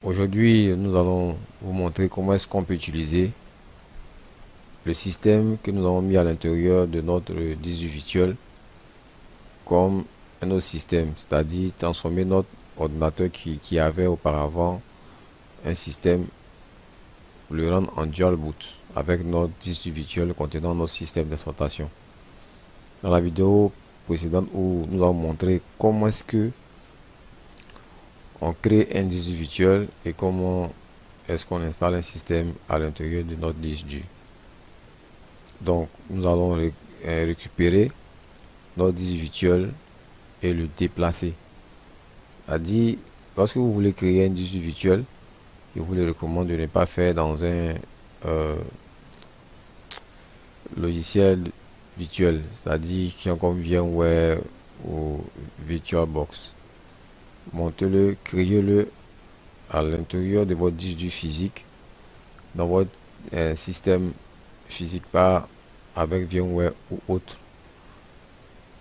Aujourd'hui, nous allons vous montrer comment est-ce qu'on peut utiliser le système que nous avons mis à l'intérieur de notre disque virtuel comme un autre système, c'est-à-dire transformer notre ordinateur qui avait auparavant un système, le rendre en dual boot avec notre disque virtuel contenant notre système d'exploitation. Dans la vidéo précédente où nous avons montré comment est-ce que on crée un disque virtuel et comment est-ce qu'on installe un système à l'intérieur de notre disque dur. Donc nous allons récupérer notre disque virtuel et le déplacer. C'est-à-dire, lorsque vous voulez créer un disque virtuel, je vous le recommande de ne pas faire dans un logiciel virtuel, c'est-à-dire qui est comme VMware ou VirtualBox. Montez-le, créez-le à l'intérieur de votre disque dur physique, dans votre système physique, pas avec VMware ou autre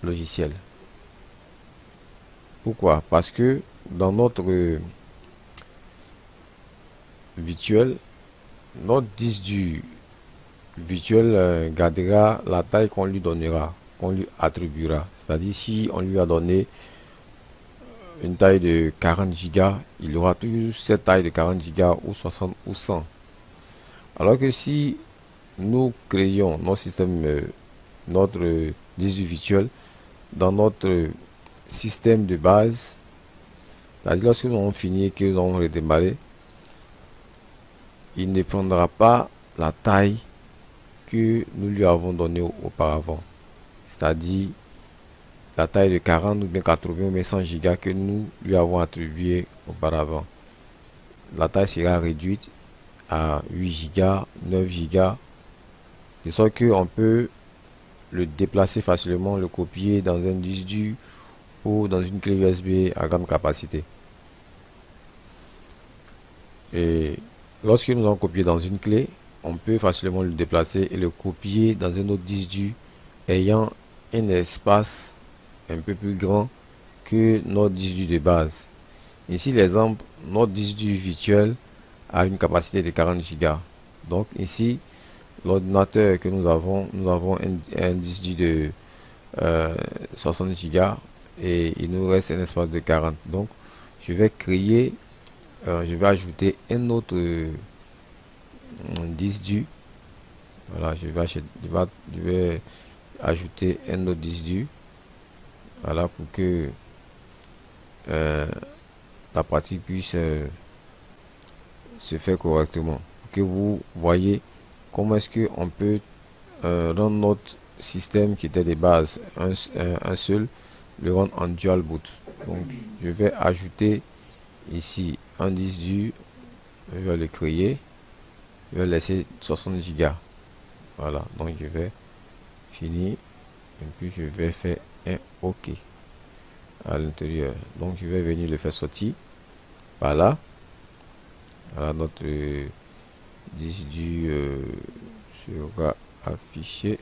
logiciel. Pourquoi? Parce que dans notre virtuel, notre disque dur virtuel gardera la taille qu'on lui donnera, qu'on lui attribuera. C'est-à-dire si on lui a donné une taille de 40 Go, il aura toujours cette taille de 40 Go ou 60 ou 100. Alors que si nous créons notre système, notre disque virtuel dans notre système de base, c'est-à-dire lorsque nous avons fini et que nous avons redémarré, il ne prendra pas la taille que nous lui avons donnée auparavant, c'est-à-dire la taille de 40 ou bien 80 ou bien 100 Go que nous lui avons attribué auparavant. La taille sera réduite à 8 Go, 9 Go, de sorte qu'on peut le déplacer facilement, le copier dans un disque dur ou dans une clé USB à grande capacité. Et lorsque nous avons copié dans une clé, on peut facilement le déplacer et le copier dans un autre disque dur ayant un espace un peu plus grand que notre disque dur de base. Ici l'exemple, notre disque dur virtuel a une capacité de 40 Go. Donc ici, l'ordinateur que nous avons un disque dur de 60 Go et il nous reste un espace de 40. Donc je vais créer, je vais ajouter un autre disque dur. Voilà, je vais ajouter un autre disque dur. Voilà, pour que la pratique puisse se faire correctement. Pour que vous voyez comment est-ce qu'on peut rendre notre système qui était de base un seul, le rendre en dual boot. Donc je vais ajouter ici un disque dur, je vais le créer, je vais laisser 60 Go. Voilà, donc je vais finir et puis je vais faire un OK à l'intérieur. Donc je vais venir le faire sortir par là. Voilà, notre disque dur sera affiché.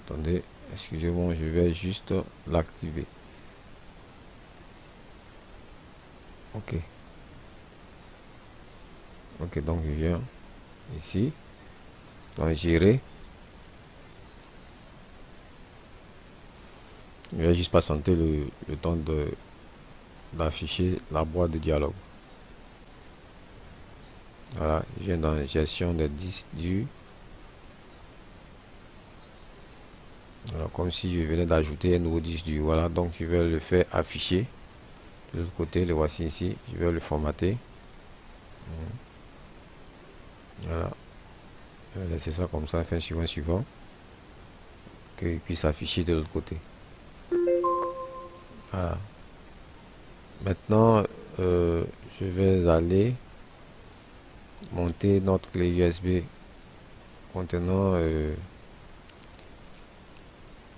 Attendez, excusez-moi, je vais juste l'activer. OK. OK, donc je viens ici dans gérer. Je vais juste patienter le temps d'afficher la boîte de dialogue. Voilà, je viens dans gestion des disques durs. Alors, comme si je venais d'ajouter un nouveau disque dur. Voilà, donc je vais le faire afficher. De l'autre côté, le voici ici. Je vais le formater. Voilà. Je vais laisser ça comme ça, faire suivant, qu'il puisse afficher de l'autre côté. Voilà. Maintenant, je vais aller monter notre clé USB contenant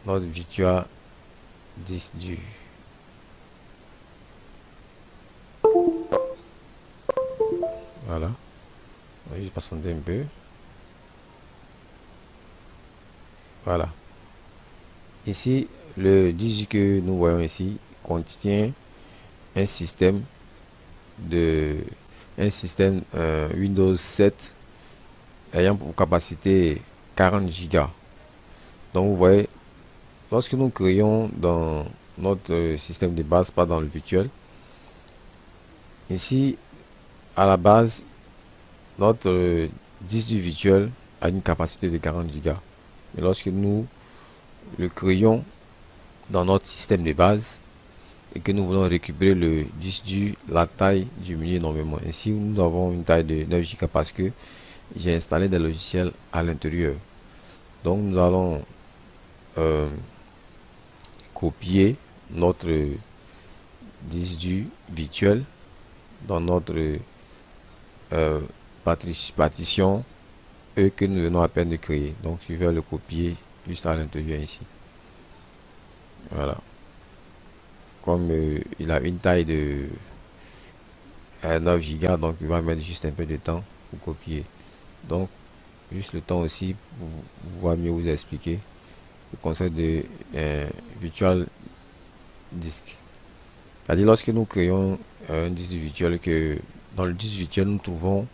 notre virtual disque dur. Voilà. On va juste patienter un peu. Voilà. Ici, le disque que nous voyons ici contient un système de un système Windows 7 ayant pour capacité 40 Go. Donc vous voyez, lorsque nous créons dans notre système de base, pas dans le virtuel, ici à la base, notre disque du virtuel a une capacité de 40 Go. Mais lorsque nous le créons dans notre système de base et que nous voulons récupérer le disque dur, la taille diminue énormément. Ainsi, nous avons une taille de 9 Go parce que j'ai installé des logiciels à l'intérieur. Donc nous allons copier notre disque dur virtuel dans notre partition E que nous venons à peine de créer. Donc je vais le copier juste à l'intérieur ici. Voilà. Comme il a une taille de 9 Go, donc il va mettre juste un peu de temps pour copier. Donc juste le temps aussi pour pouvoir mieux vous expliquer le concept de virtual disk. C'est-à-dire lorsque nous créons un disque virtuel, que dans le disque virtuel nous trouvons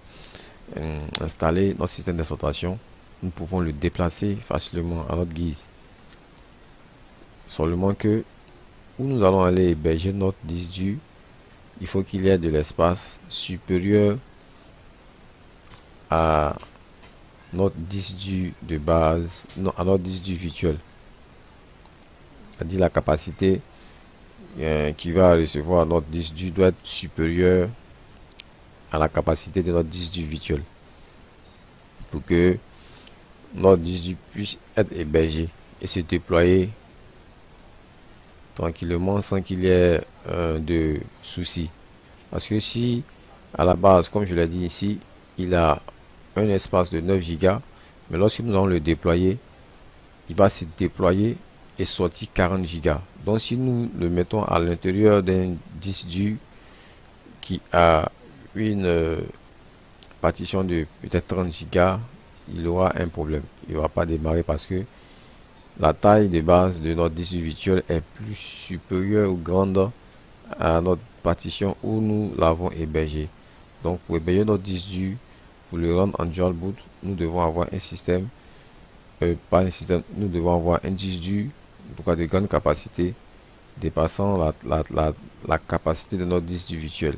installer notre système d'exploitation, nous pouvons le déplacer facilement à notre guise. Seulement que où nous allons aller héberger notre disque dur, il faut qu'il y ait de l'espace supérieur à notre disque dur de base, non, à notre disque dur virtuel. C'est-à-dire la capacité qui va recevoir notre disque dur doit être supérieure à la capacité de notre disque dur virtuel pour que notre disque dur puisse être hébergé et se déployer tranquillement sans qu'il y ait de soucis. Parce que si à la base, comme je l'ai dit ici, il a un espace de 9 Go, mais lorsque nous allons le déployer, il va se déployer et sortir 40 Go. Donc si nous le mettons à l'intérieur d'un disque dur qui a une partition de peut-être 30 Go, il aura un problème. Il ne va pas démarrer parce que la taille de base de notre disque virtuel est plus supérieure ou grande à notre partition où nous l'avons hébergé. Donc pour héberger notre disque dur, pour le rendre en dual boot, nous devons avoir un système, pas un système, nous devons avoir un disque dur, en tout cas de grande capacité, dépassant la capacité de notre disque virtuel,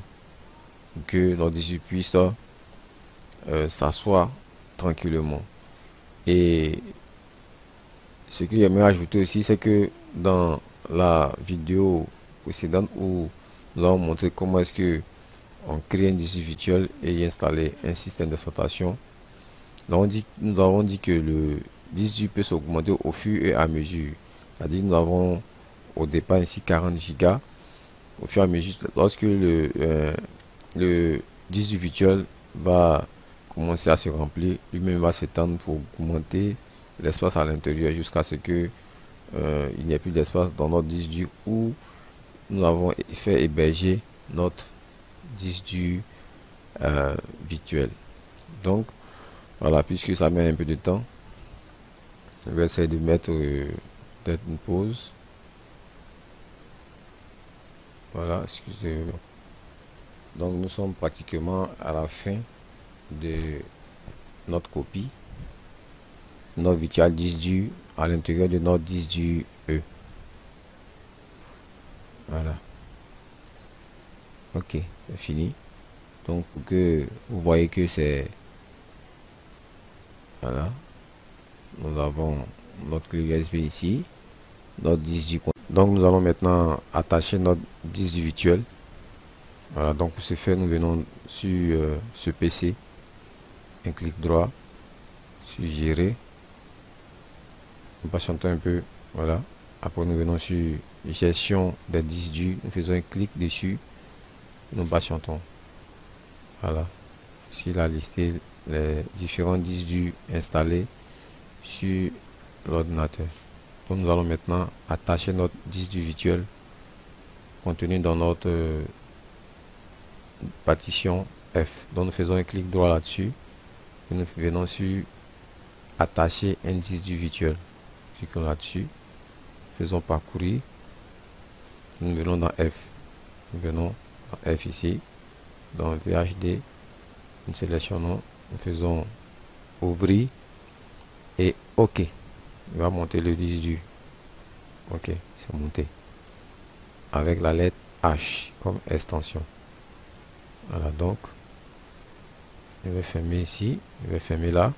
pour que notre disque puisse s'asseoir tranquillement. Et ce que j'aimerais ajouter aussi, c'est que dans la vidéo précédente où nous avons montré comment est-ce que on crée un disque virtuel et y installer un système d'exploitation, nous avons dit que le disque dur peut s'augmenter au fur et à mesure. C'est-à-dire nous avons au départ ici 40 Go. Au fur et à mesure, lorsque le disque dur virtuel va commencer à se remplir, lui-même va s'étendre pour augmenter l'espace à l'intérieur jusqu'à ce que il n'y ait plus d'espace dans notre disque dur où nous avons fait héberger notre disque dur virtuel. Donc voilà, puisque ça met un peu de temps, je vais essayer de mettre peut-être une pause. Voilà, excusez-moi. Donc nous sommes pratiquement à la fin de notre copie, notre virtual disque dur à l'intérieur de notre disque dur E. Voilà. Ok, c'est fini. Donc pour que vous voyez que c'est, voilà, nous avons notre clé USB ici, notre disque dur. Donc nous allons maintenant attacher notre disque dur virtuel. Voilà, donc pour ce faire, nous venons sur ce PC, un clic droit sur gérer, nous patientons un peu. Voilà, après nous venons sur gestion des disques durs, nous faisons un clic dessus, nous patientons. Voilà, ici il a listé les différents disques durs installés sur l'ordinateur. Donc nous allons maintenant attacher notre disque dur virtuel contenu dans notre partition F. Donc nous faisons un clic droit là-dessus et nous venons sur attacher un disque dur virtuel. Cliquons là-dessus, faisons parcourir, nous venons dans F, nous venons dans F ici, dans VHD, Nous sélectionnons, nous faisons ouvrir et OK. Il va monter le disque dur. OK, c'est monté. Avec la lettre H comme extension. Voilà, donc je vais fermer ici, je vais fermer là.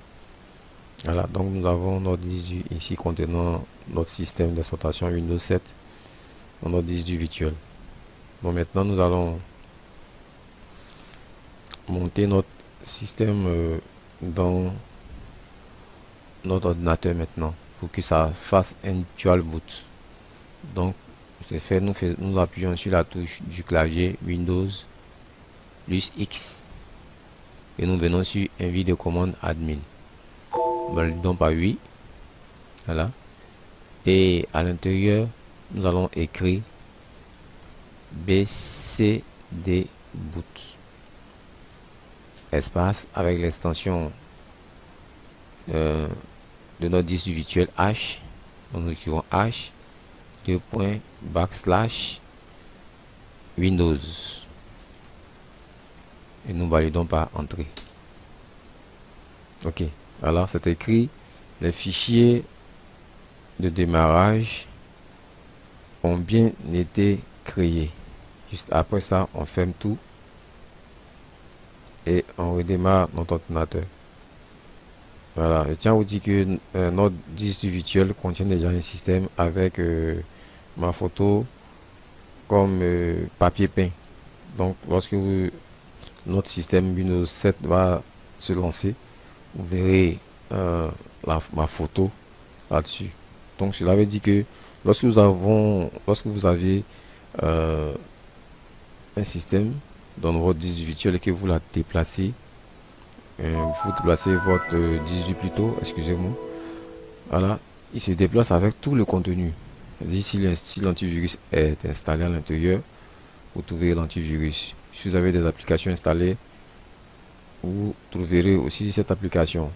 Voilà, donc nous avons notre disque dur ici contenant notre système d'exploitation Windows 7 dans notre disque dur virtuel. Bon, maintenant nous allons monter notre système dans notre ordinateur maintenant pour que ça fasse un dual boot. Donc c'est fait, nous appuyons sur la touche du clavier Windows plus X et nous venons sur envie de commande admin. Validons par oui. Voilà. Et à l'intérieur, nous allons écrire bcd boot espace avec l'extension de notre disque virtuel H. Donc nous écrivons H /Windows et nous validons par entrée. OK. Alors c'est écrit les fichiers de démarrage ont bien été créés. Juste après ça, on ferme tout et on redémarre notre ordinateur. Voilà, je tiens à vous dire que notre disque virtuel contient déjà un système avec ma photo comme papier peint. Donc lorsque notre système Windows 7 va se lancer, vous verrez ma photo là-dessus. Donc cela veut dire que lorsque vous avez un système dans votre disque virtuel et que vous la déplacez, vous déplacez votre disque plutôt, excusez-moi, voilà, il se déplace avec tout le contenu. Si l'antivirus est installé à l'intérieur, vous trouverez l'antivirus. Si vous avez des applications installées, vous trouverez aussi cette application.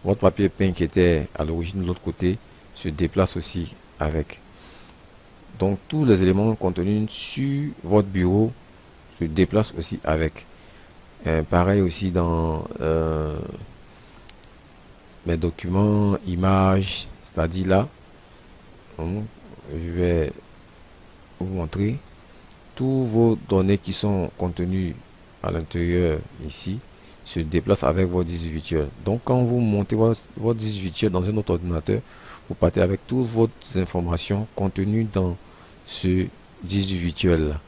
Votre papier peint qui était à l'origine de l'autre côté se déplace aussi avec. Donc tous les éléments contenus sur votre bureau se déplacent aussi avec. Pareil aussi dans mes documents, images, c'est-à-dire là, je vais vous montrer tous vos données qui sont contenues à l'intérieur ici se déplacent avec votre disque virtuel. Donc quand vous montez votre disque virtuel dans un autre ordinateur, vous partez avec toutes vos informations contenues dans ce disque virtuel là.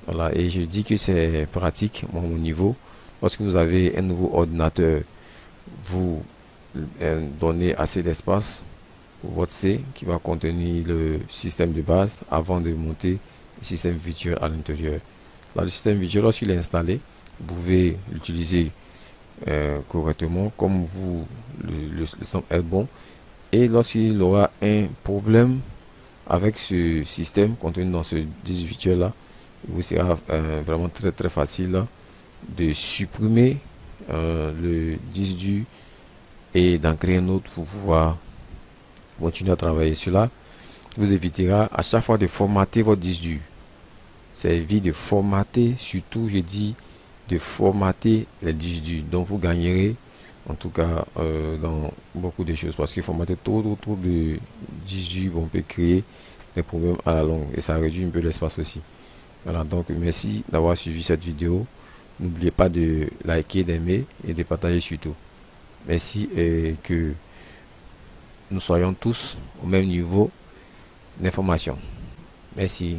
Voilà, et je dis que c'est pratique à mon niveau. Lorsque vous avez un nouveau ordinateur, vous donnez assez d'espace pour votre C qui va contenir le système de base avant de monter le système virtuel à l'intérieur. Là, le système virtuel, lorsqu'il est installé, vous pouvez l'utiliser correctement comme vous le semble être bon. Et lorsqu'il aura un problème avec ce système contenu dans ce disque virtuel là, il vous sera vraiment très facile là, de supprimer le disque dur et d'en créer un autre pour pouvoir continuer à travailler. Cela vous évitera à chaque fois de formater votre disque dur. Ça évite de formater, surtout je dis de formater les disques durs. Donc vous gagnerez en tout cas dans beaucoup de choses, parce que formater trop de disques durs, on peut créer des problèmes à la longue et ça réduit un peu l'espace aussi. Voilà, donc merci d'avoir suivi cette vidéo. N'oubliez pas de liker, d'aimer et de partager surtout. Merci et que nous soyons tous au même niveau d'information. Merci.